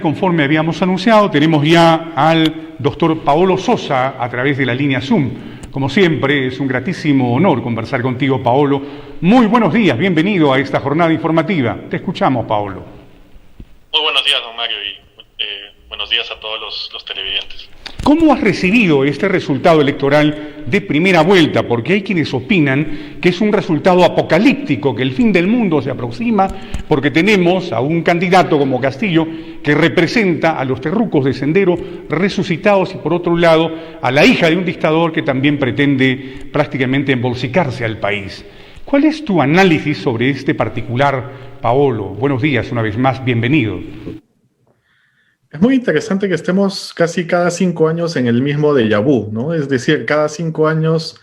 Conforme habíamos anunciado, tenemos ya al doctor Paolo Sosa a través de la línea Zoom. Como siempre, es un gratísimo honor conversar contigo, Paolo. Muy buenos días, bienvenido a esta jornada informativa. Te escuchamos, Paolo. Muy buenos días, don Mario, y buenos días a todos los televidentes. ¿Cómo has recibido este resultado electoral de primera vuelta? Porque hay quienes opinan que es un resultado apocalíptico, que el fin del mundo se aproxima, porque tenemos a un candidato como Castillo que representa a los terrucos de Sendero resucitados y por otro lado a la hija de un dictador que también pretende prácticamente embolsicarse al país. ¿Cuál es tu análisis sobre este particular, Paolo? Buenos días, una vez más, bienvenido. Es muy interesante que estemos casi cada 5 años en el mismo déjà vu, ¿no? Es decir, cada 5 años,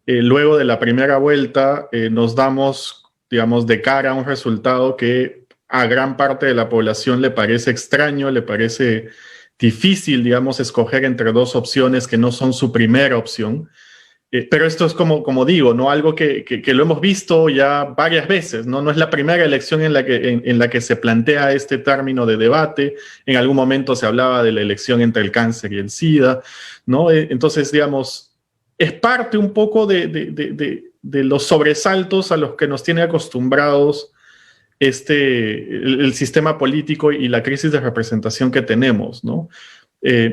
luego de la primera vuelta, nos damos, digamos, de cara a un resultado que a gran parte de la población le parece extraño, le parece difícil, digamos, escoger entre dos opciones que no son su primera opción. Pero esto es como digo, ¿no? Algo que lo hemos visto ya varias veces, ¿no? No es la primera elección en la que se plantea este término de debate. En algún momento se hablaba de la elección entre el cáncer y el SIDA, ¿no? Entonces, digamos, es parte un poco de los sobresaltos a los que nos tiene acostumbrados el sistema político y la crisis de representación que tenemos, ¿no?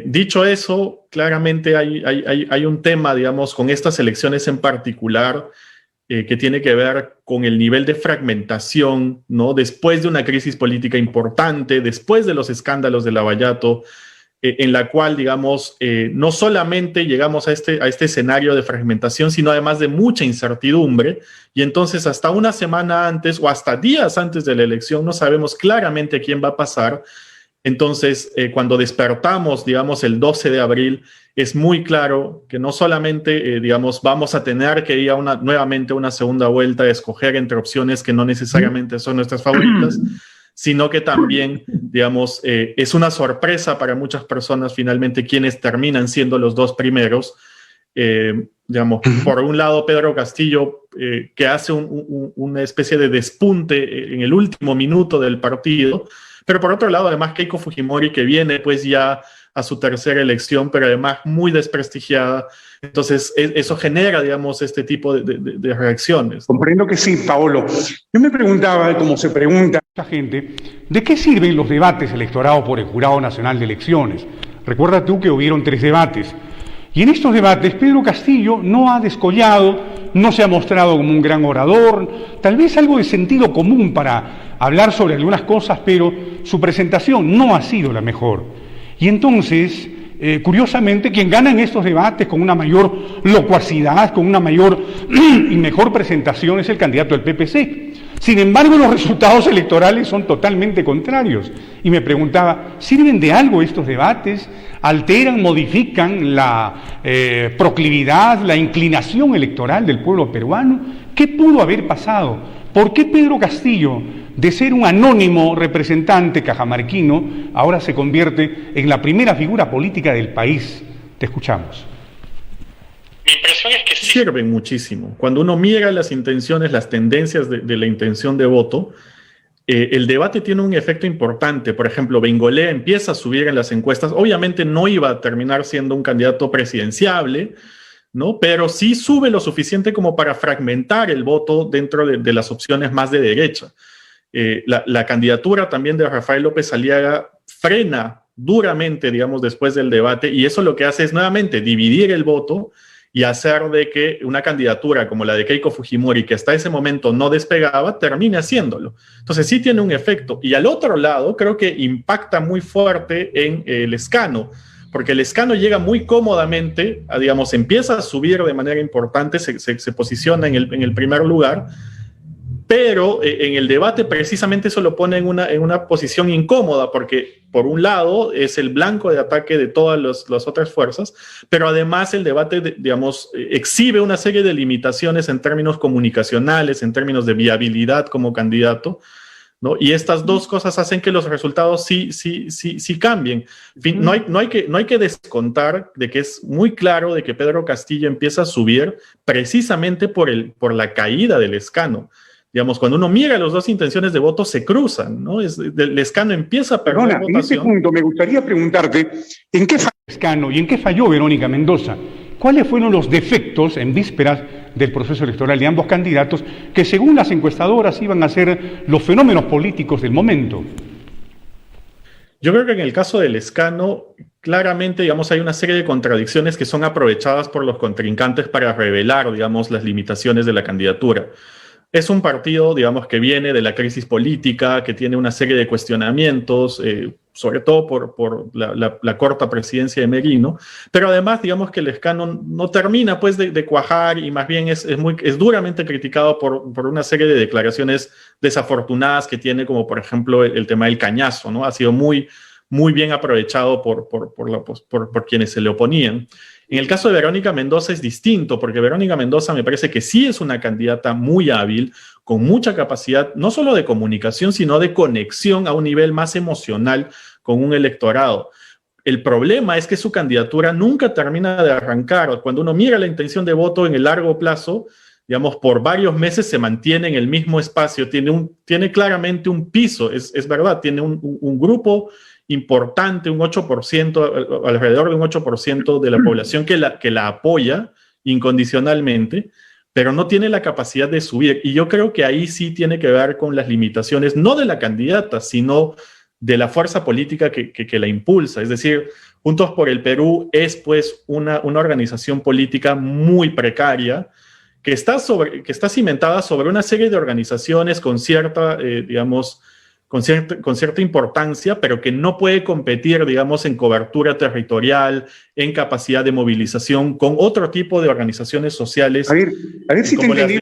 Dicho eso, claramente hay un tema, digamos, con estas elecciones en particular que tiene que ver con el nivel de fragmentación, ¿no? Después de una crisis política importante, después de los escándalos de Lavallato, en la cual, digamos, no solamente llegamos a este escenario de fragmentación, sino además de mucha incertidumbre, y entonces hasta una semana antes o hasta días antes de la elección no sabemos claramente quién va a pasar. Entonces, cuando despertamos, digamos, el 12 de abril, es muy claro que no solamente, digamos, vamos a tener que ir nuevamente a una segunda vuelta a escoger entre opciones que no necesariamente son nuestras favoritas, sino que también, digamos, es una sorpresa para muchas personas finalmente quienes terminan siendo los dos primeros. Digamos, por un lado, Pedro Castillo, que hace una especie de despunte en el último minuto del partido, pero por otro lado, además, Keiko Fujimori, que viene pues ya a su tercera elección, pero además muy desprestigiada. Entonces, eso genera, digamos, este tipo de reacciones. Comprendo que sí, Paolo. Yo me preguntaba, como se pregunta mucha gente, ¿de qué sirven los debates electorados por el Jurado Nacional de Elecciones? Recuerda tú que hubieron 3 debates. Y en estos debates Pedro Castillo no ha descollado, no se ha mostrado como un gran orador, tal vez algo de sentido común para hablar sobre algunas cosas, pero su presentación no ha sido la mejor. Y entonces, curiosamente, quien gana en estos debates con una mayor locuacidad, con una mayor y mejor presentación es el candidato del PPC. Sin embargo, los resultados electorales son totalmente contrarios. Y me preguntaba, ¿sirven de algo estos debates? ¿Alteran, modifican la proclividad, la inclinación electoral del pueblo peruano? ¿Qué pudo haber pasado? ¿Por qué Pedro Castillo, de ser un anónimo representante cajamarquino, ahora se convierte en la primera figura política del país? Te escuchamos. Mi impresión es que sí. Sirven muchísimo. Cuando uno mira las intenciones, las tendencias de la intención de voto, el debate tiene un efecto importante. Por ejemplo, Bengolea empieza a subir en las encuestas. Obviamente no iba a terminar siendo un candidato presidenciable, ¿no? Pero sí sube lo suficiente como para fragmentar el voto dentro de las opciones más de derecha. La candidatura también de Rafael López Aliaga frena duramente, digamos, después del debate, y eso lo que hace es nuevamente dividir el voto y hacer de que una candidatura como la de Keiko Fujimori, que hasta ese momento no despegaba, termine haciéndolo. Entonces sí tiene un efecto. Y al otro lado, creo que impacta muy fuerte en el escano, porque el escano llega muy cómodamente, digamos, empieza a subir de manera importante, se posiciona en el primer lugar, pero en el debate precisamente eso lo pone en una posición incómoda, porque por un lado es el blanco de ataque de todas las otras fuerzas, pero además el debate, digamos, exhibe una serie de limitaciones en términos comunicacionales, en términos de viabilidad como candidato, ¿no? Y estas dos cosas hacen que los resultados sí cambien. En fin, no hay que descontar de que es muy claro de que Pedro Castillo empieza a subir precisamente por la caída del escano. Digamos, cuando uno mira las dos intenciones de voto, se cruzan, ¿no? Lescano empieza a perder Perdona, en este votación. punto me gustaría preguntarte, ¿en qué falló Lescano y en qué falló Verónica Mendoza? ¿Cuáles fueron los defectos en vísperas del proceso electoral de ambos candidatos que, según las encuestadoras, iban a ser los fenómenos políticos del momento? Yo creo que en el caso de Lescano, claramente, digamos, hay una serie de contradicciones que son aprovechadas por los contrincantes para revelar, digamos, las limitaciones de la candidatura. Es un partido, digamos, que viene de la crisis política, que tiene una serie de cuestionamientos, sobre todo por la corta presidencia de Merino, pero además, digamos, que Lescano no termina, pues, de cuajar y más bien es duramente criticado por una serie de declaraciones desafortunadas que tiene, como por ejemplo el tema del cañazo, ¿no? Ha sido muy bien aprovechado por quienes se le oponían. En el caso de Verónica Mendoza es distinto, porque Verónica Mendoza me parece que sí es una candidata muy hábil, con mucha capacidad, no solo de comunicación, sino de conexión a un nivel más emocional con un electorado. El problema es que su candidatura nunca termina de arrancar. Cuando uno mira la intención de voto en el largo plazo, digamos, por varios meses se mantiene en el mismo espacio, tiene claramente un piso, es verdad, tiene un grupo importante, un 8%, alrededor de un 8% de la población que la apoya incondicionalmente, pero no tiene la capacidad de subir. Y yo creo que ahí sí tiene que ver con las limitaciones, no de la candidata, sino de la fuerza política que la impulsa. Es decir, Juntos por el Perú es pues una organización política muy precaria, que está cimentada sobre una serie de organizaciones con cierta, digamos, con cierta importancia, pero que no puede competir, digamos, en cobertura territorial, en capacidad de movilización, con otro tipo de organizaciones sociales. A ver si te entendí.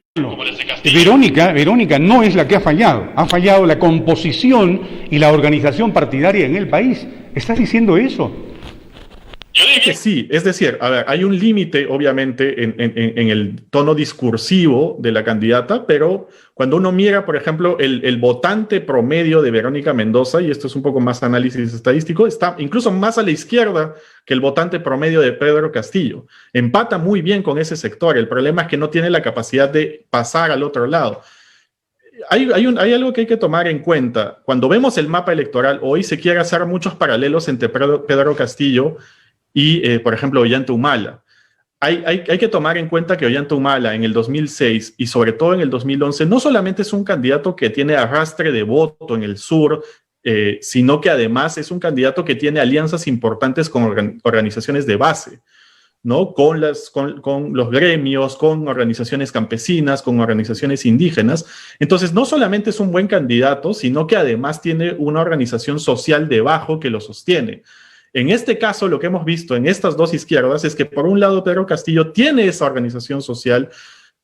Verónica no es la que ha fallado la composición y la organización partidaria en el país. ¿Estás diciendo eso? Yo diría que sí, es decir, a ver, hay un límite, obviamente, en el tono discursivo de la candidata, pero cuando uno mira, por ejemplo, el votante promedio de Verónica Mendoza, y esto es un poco más análisis estadístico, está incluso más a la izquierda que el votante promedio de Pedro Castillo. Empata muy bien con ese sector. El problema es que no tiene la capacidad de pasar al otro lado. Hay algo que hay que tomar en cuenta. Cuando vemos el mapa electoral, hoy se quiere hacer muchos paralelos entre Pedro Castillo y, por ejemplo, Ollanta Humala. Hay que tomar en cuenta que Ollanta Humala en el 2006 y sobre todo en el 2011 no solamente es un candidato que tiene arrastre de voto en el sur, sino que además es un candidato que tiene alianzas importantes con organizaciones de base, ¿no? Con los gremios, con organizaciones campesinas, con organizaciones indígenas. Entonces, no solamente es un buen candidato, sino que además tiene una organización social debajo que lo sostiene. En este caso, lo que hemos visto en estas dos izquierdas es que, por un lado, Pedro Castillo tiene esa organización social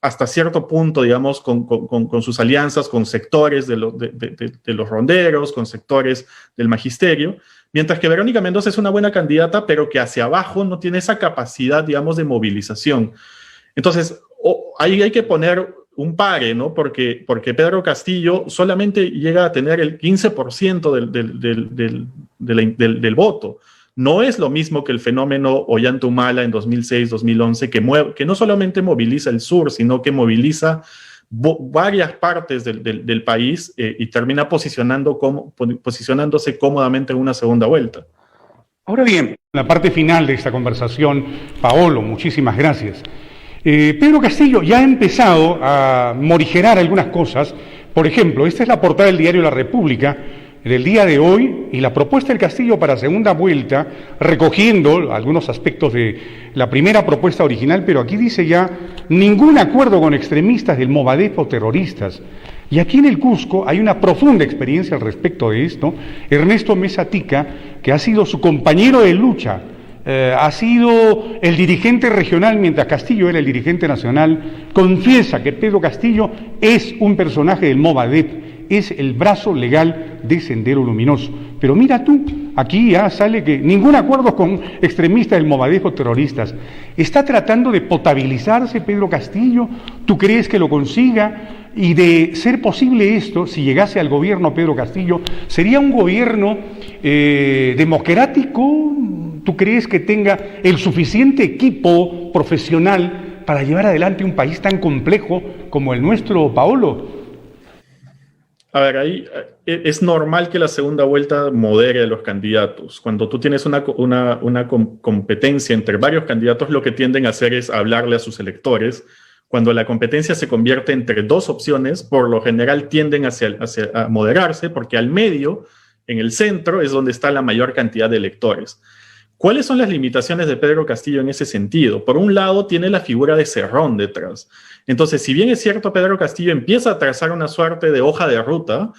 hasta cierto punto, digamos, con sus alianzas con sectores de los ronderos, con sectores del magisterio, mientras que Verónica Mendoza es una buena candidata, pero que hacia abajo no tiene esa capacidad, digamos, de movilización. Entonces, ahí hay que poner un pare, ¿no? Porque Pedro Castillo solamente llega a tener el 15% del voto. No es lo mismo que el fenómeno Ollanta Humala en 2006-2011, que no solamente moviliza el sur, sino que moviliza varias partes del país y termina posicionándose cómodamente en una segunda vuelta. Ahora bien, la parte final de esta conversación, Paolo, muchísimas gracias. Pedro Castillo ya ha empezado a morigerar algunas cosas. Por ejemplo, esta es la portada del diario La República del día de hoy y la propuesta del Castillo para segunda vuelta, recogiendo algunos aspectos de la primera propuesta original, pero aquí dice ya ningún acuerdo con extremistas del Movadef o terroristas. Y aquí en el Cusco hay una profunda experiencia al respecto de esto. Ernesto Mesa Tica, que ha sido su compañero de lucha, ha sido el dirigente regional mientras Castillo era el dirigente nacional, confiesa que Pedro Castillo es un personaje del Movadef, es el brazo legal de Sendero Luminoso. Pero mira tú, aquí ya sale que ningún acuerdo con extremistas del Movadef o terroristas. ¿Está tratando de potabilizarse Pedro Castillo? ¿Tú crees que lo consiga? Y de ser posible esto, si llegase al gobierno Pedro Castillo, ¿sería un gobierno democrático? ¿Tú crees que tenga el suficiente equipo profesional para llevar adelante un país tan complejo como el nuestro, Paolo? A ver, ahí es normal que la segunda vuelta modere a los candidatos. Cuando tú tienes una competencia entre varios candidatos, lo que tienden a hacer es hablarle a sus electores. Cuando la competencia se convierte entre dos opciones, por lo general tienden a moderarse, porque al medio, en el centro, es donde está la mayor cantidad de electores. ¿Cuáles son las limitaciones de Pedro Castillo en ese sentido? Por un lado, tiene la figura de Cerrón detrás. Entonces, si bien es cierto, Pedro Castillo empieza a trazar una suerte de hoja de ruta,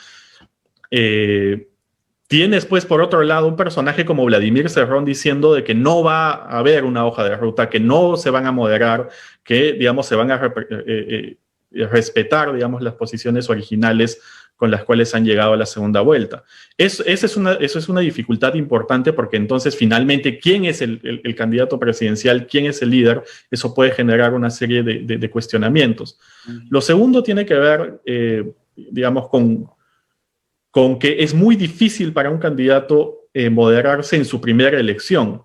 tienes, pues, por otro lado, un personaje como Vladimir Cerrón diciendo de que no va a haber una hoja de ruta, que no se van a moderar, que, digamos, se van a respetar, digamos, las posiciones originales con las cuales han llegado a la segunda vuelta. Eso es una dificultad importante porque entonces finalmente quién es el candidato presidencial, quién es el líder, eso puede generar una serie de cuestionamientos. Lo segundo tiene que ver, digamos, con que es muy difícil para un candidato moderarse en su primera elección.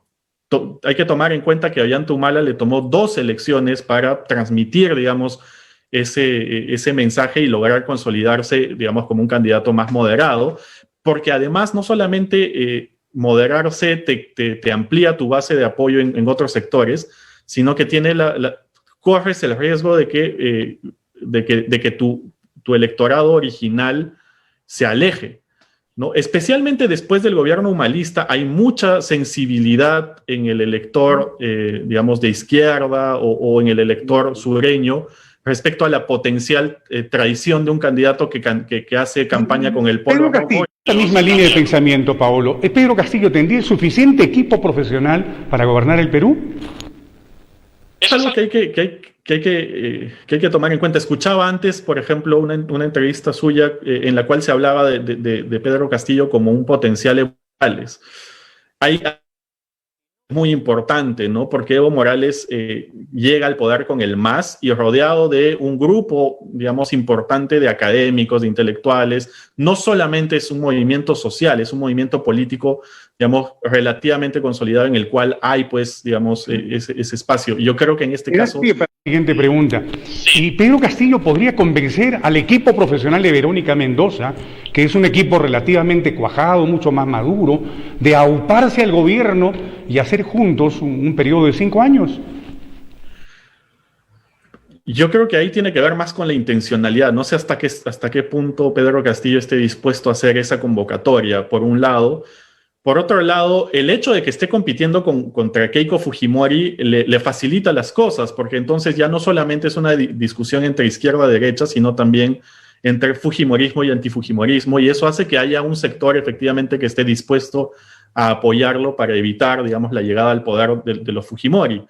Hay que tomar en cuenta que a Ollanta Humala le tomó 2 elecciones para transmitir, digamos, ese mensaje y lograr consolidarse, digamos, como un candidato más moderado, porque además no solamente moderarse te amplía tu base de apoyo en otros sectores, sino que corres el riesgo de que tu electorado original se aleje, ¿no? Especialmente después del gobierno humanista hay mucha sensibilidad en el elector, digamos, de izquierda o en el elector sureño respecto a la potencial traición de un candidato que hace campaña con el pueblo. Pedro Castillo, esta misma línea de pensamiento, Paolo, ¿Pedro Castillo tendría el suficiente equipo profesional para gobernar el Perú? Es algo que hay que tomar en cuenta. Escuchaba antes, por ejemplo, una entrevista suya en la cual se hablaba de Pedro Castillo como un potencial Evo Morales. Hay muy importante, ¿no? Porque Evo Morales llega al poder con el MAS y rodeado de un grupo, digamos, importante de académicos, de intelectuales. No solamente es un movimiento social, es un movimiento político, digamos, relativamente consolidado en el cual hay, pues, digamos, ese espacio. Y yo creo que en este caso... Siguiente pregunta. ¿Y Pedro Castillo podría convencer al equipo profesional de Verónica Mendoza, que es un equipo relativamente cuajado, mucho más maduro, de auparse al gobierno y hacer juntos un periodo de 5 años? Yo creo que ahí tiene que ver más con la intencionalidad. No sé hasta qué punto Pedro Castillo esté dispuesto a hacer esa convocatoria, por un lado. Por otro lado, el hecho de que esté compitiendo contra Keiko Fujimori le facilita las cosas, porque entonces ya no solamente es una discusión entre izquierda y derecha, sino también entre fujimorismo y antifujimorismo, y eso hace que haya un sector efectivamente que esté dispuesto a apoyarlo para evitar, digamos, la llegada al poder de los Fujimori.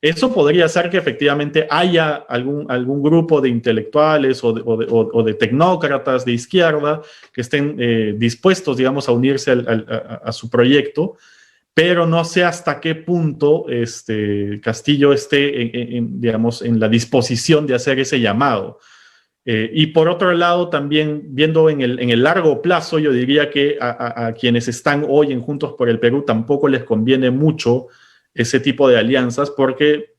Eso podría ser que efectivamente haya algún grupo de intelectuales o de tecnócratas de izquierda que estén dispuestos, digamos, a unirse a su proyecto, pero no sé hasta qué punto Castillo esté, digamos, en la disposición de hacer ese llamado. Y por otro lado, también viendo en el largo plazo, yo diría que a quienes están hoy en Juntos por el Perú tampoco les conviene mucho ese tipo de alianzas, porque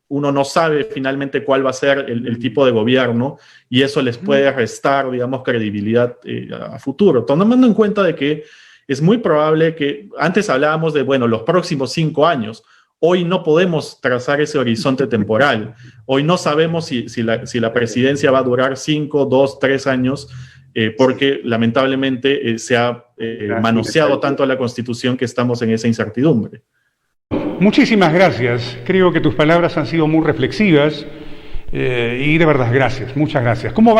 uno no sabe finalmente cuál va a ser el tipo de gobierno y eso les puede restar, digamos, credibilidad a futuro. Tomando en cuenta de que es muy probable que, antes hablábamos de, bueno, los próximos 5 años, hoy no podemos trazar ese horizonte temporal. Hoy no sabemos si la presidencia va a durar 5, 2, 3 años, porque lamentablemente se ha manoseado tanto a la Constitución que estamos en esa incertidumbre. Muchísimas gracias. Creo que tus palabras han sido muy reflexivas y de verdad, gracias. Muchas gracias. ¿Cómo va?